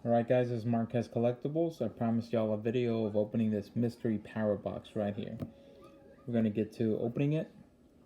Alright guys, this is Marquez Collectibles. I promised y'all a video of opening this mystery power box right here. We're going to get to opening it.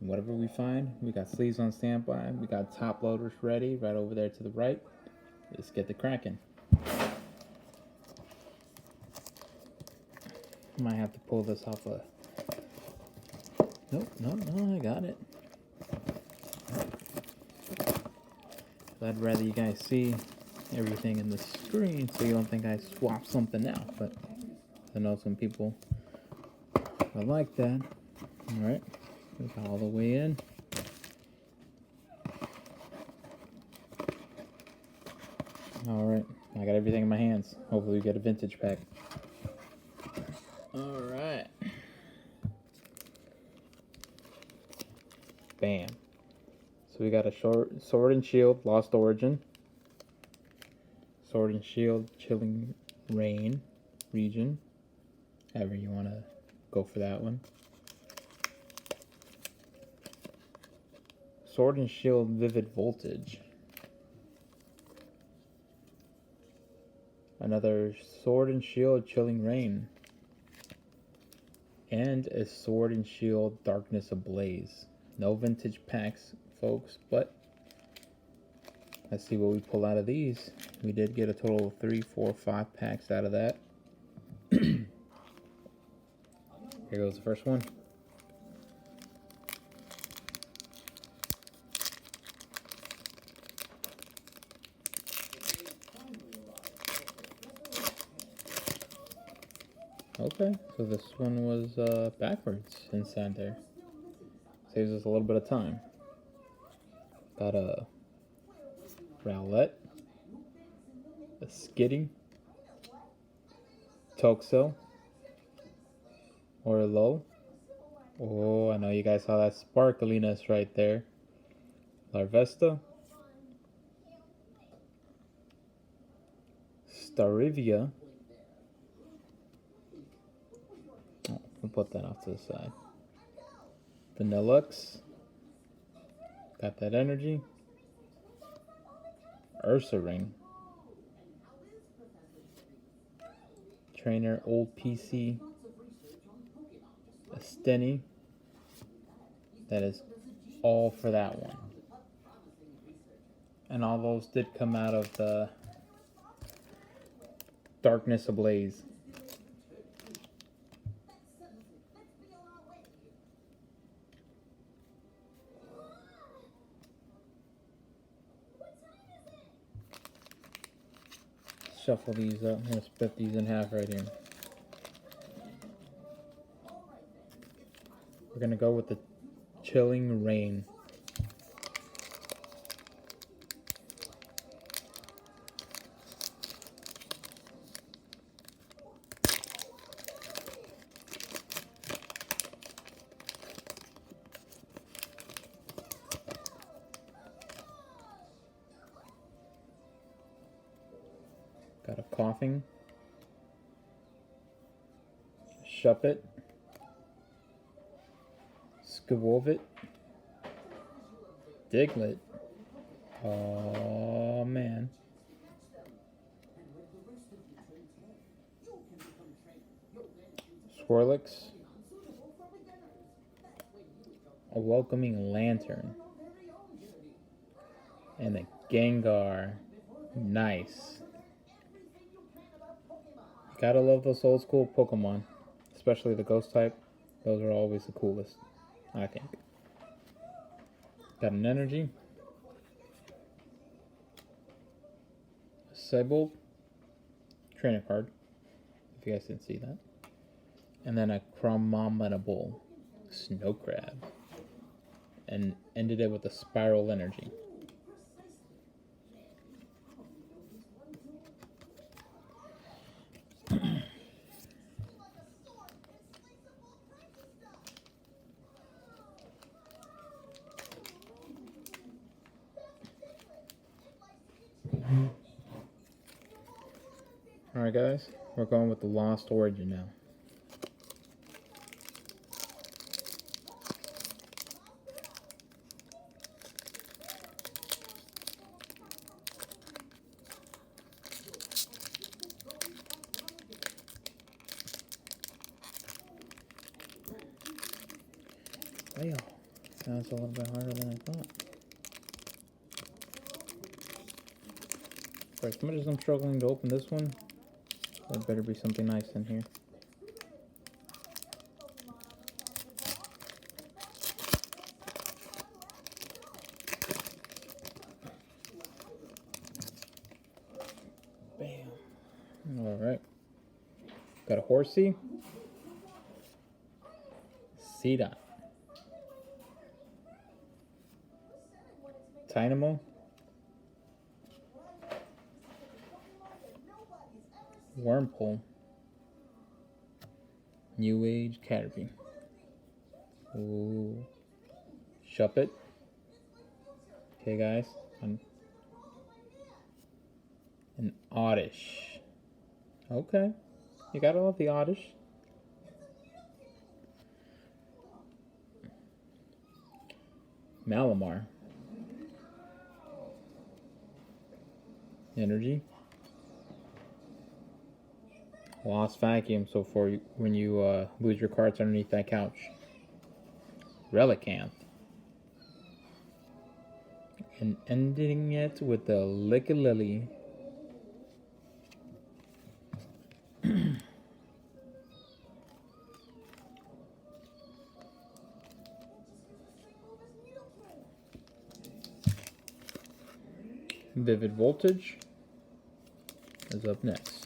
Whatever we find. We got sleeves on standby. We got top loaders ready right over there to the right. Let's get the cracking. Might have to pull this off a... Nope, no, I got it. I'd rather you guys see everything in the screen so you don't think I swapped something out, but I know some people are like that. Alright, we got all the way in. Alright, I got everything in my hands. Hopefully we get a vintage pack. Alright. Bam. So we got a Sword and Shield, Lost Origin. Sword and Shield, Chilling Rain region. However you want to go for that one. Sword and Shield, Vivid Voltage. Another Sword and Shield, Chilling Rain. And a Sword and Shield, Darkness Ablaze. No vintage packs, folks, but let's see what we pull out of these. We did get a total of 3, 4, 5 packs out of that. Here goes the first one. Okay, so this one was backwards inside there. Saves us a little bit of time. Got a Rowlet, a Skitty, Toxel, Orlo. Oh, I know you guys saw that sparkliness right there. Larvesta, Starivia. Oh, we'll put that off to the side. Vanillux. Got that energy. Ursaring. Trainer Old PC. A Stenny. That is all for that one. And all those did come out of the Darkness Ablaze. Shuffle these up. I'm going to split these in half right here. We're going to go with the Chilling Rain. Got a Coughing, Shuppet, Skwovet, Diglett. Oh man. Swirlix, a Welcoming Lantern, and a Gengar. Nice. Gotta love those old school Pokemon, especially the ghost type. Those are always the coolest, I think. Got an energy, a Cybolt, trainer card, if you guys didn't see that, and then a Chromominable Snow Crab, and ended it with a Spiral Energy. Alright guys, we're going with the Lost Origin now. fail. That's a little bit harder than I thought. For as much as I'm struggling to open this one, there better be something nice in here. Bam. Alright. Got a horsey. C-Dot. Dynamo. Wormhole. New Age Caterpie. Ooh. Shuppet. Okay, guys. An Oddish. Okay. You gotta love the Oddish. Malamar. Energy. Lost Vacuum, so for when you lose your cards underneath that couch. Relicanth. And ending it with the Lick-a-Lily. Vivid Voltage is up next.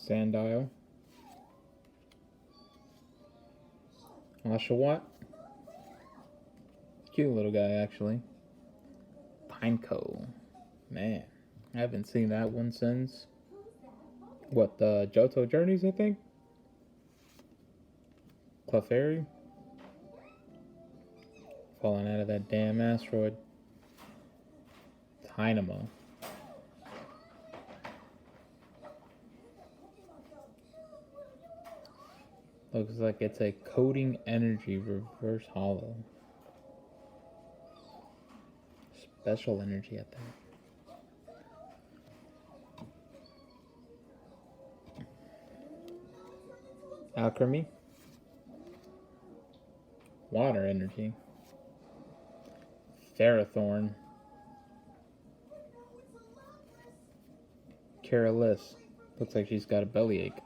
Sandile. Oshawott. Cute little guy, actually. Pineco. Man, I haven't seen that one since, what, the Johto Journeys, I think? Clefairy. Falling out of that damn asteroid. Dynamo. Looks like it's a Coding Energy Reverse Hollow. Special energy at that. Alchemy. Water Energy. Ferrothorn. Careless. Looks like she's got a bellyache.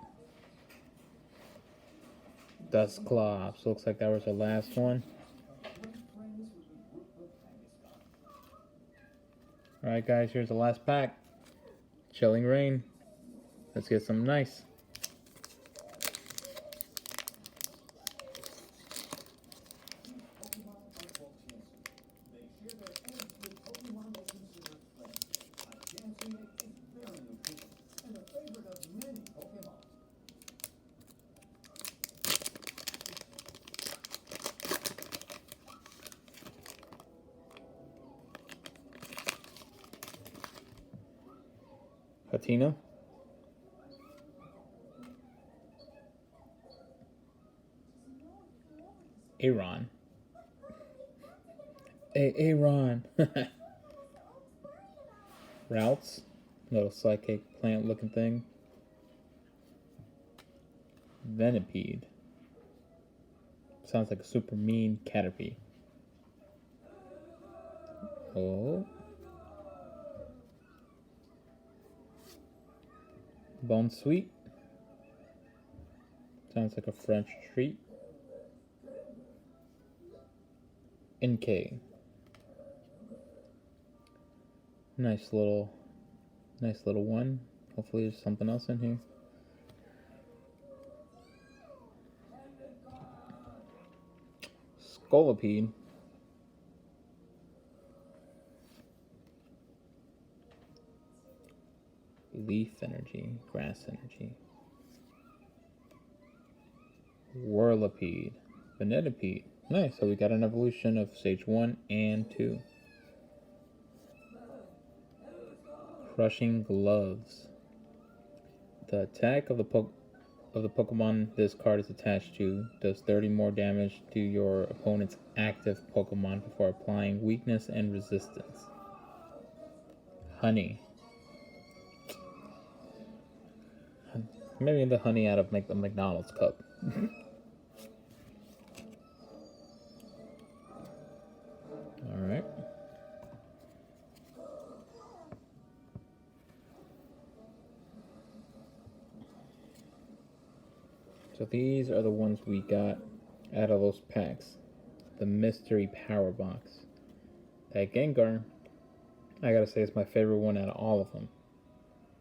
Dusclops. Looks like that was her last one. Alright guys, here's the last pack. Chilling Rain. Let's get some nice. Patina. Aaron. Aaron. Routes. Little psychic plant looking thing. Venipede. Sounds like a super mean Caterpie. Oh. Bone Sweet. Sounds like a French treat. NK. Nice little one. Hopefully there's something else in here. Scolipede. Leaf Energy, Grass Energy. Whirlipede, Venetipede. Nice, so we got an evolution of stage 1 and 2. Crushing Gloves. The attack of the Pokemon this card is attached to does 30 more damage to your opponent's active Pokemon before applying weakness and resistance. Honey. Maybe the honey out of the McDonald's cup. Alright. So these are the ones we got out of those packs. The mystery power box. That Gengar, I gotta say, is my favorite one out of all of them.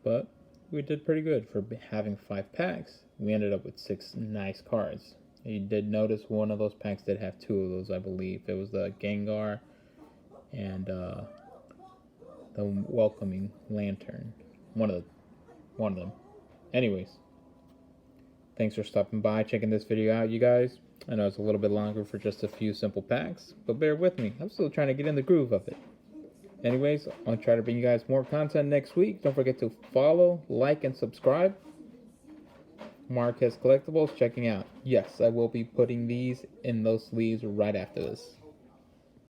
But we did pretty good for having 5 packs. We ended up with 6 nice cards. You did notice one of those packs did have 2 of those, I believe. It was the Gengar and the Welcoming Lantern. One of them. Anyways, thanks for stopping by, checking this video out, you guys. I know it's a little bit longer for just a few simple packs, but bear with me. I'm still trying to get in the groove of it. Anyways, I'll try to bring you guys more content next week. Don't forget to follow, like, and subscribe. Marquez Collectibles checking out. Yes, I will be putting these in those sleeves right after this.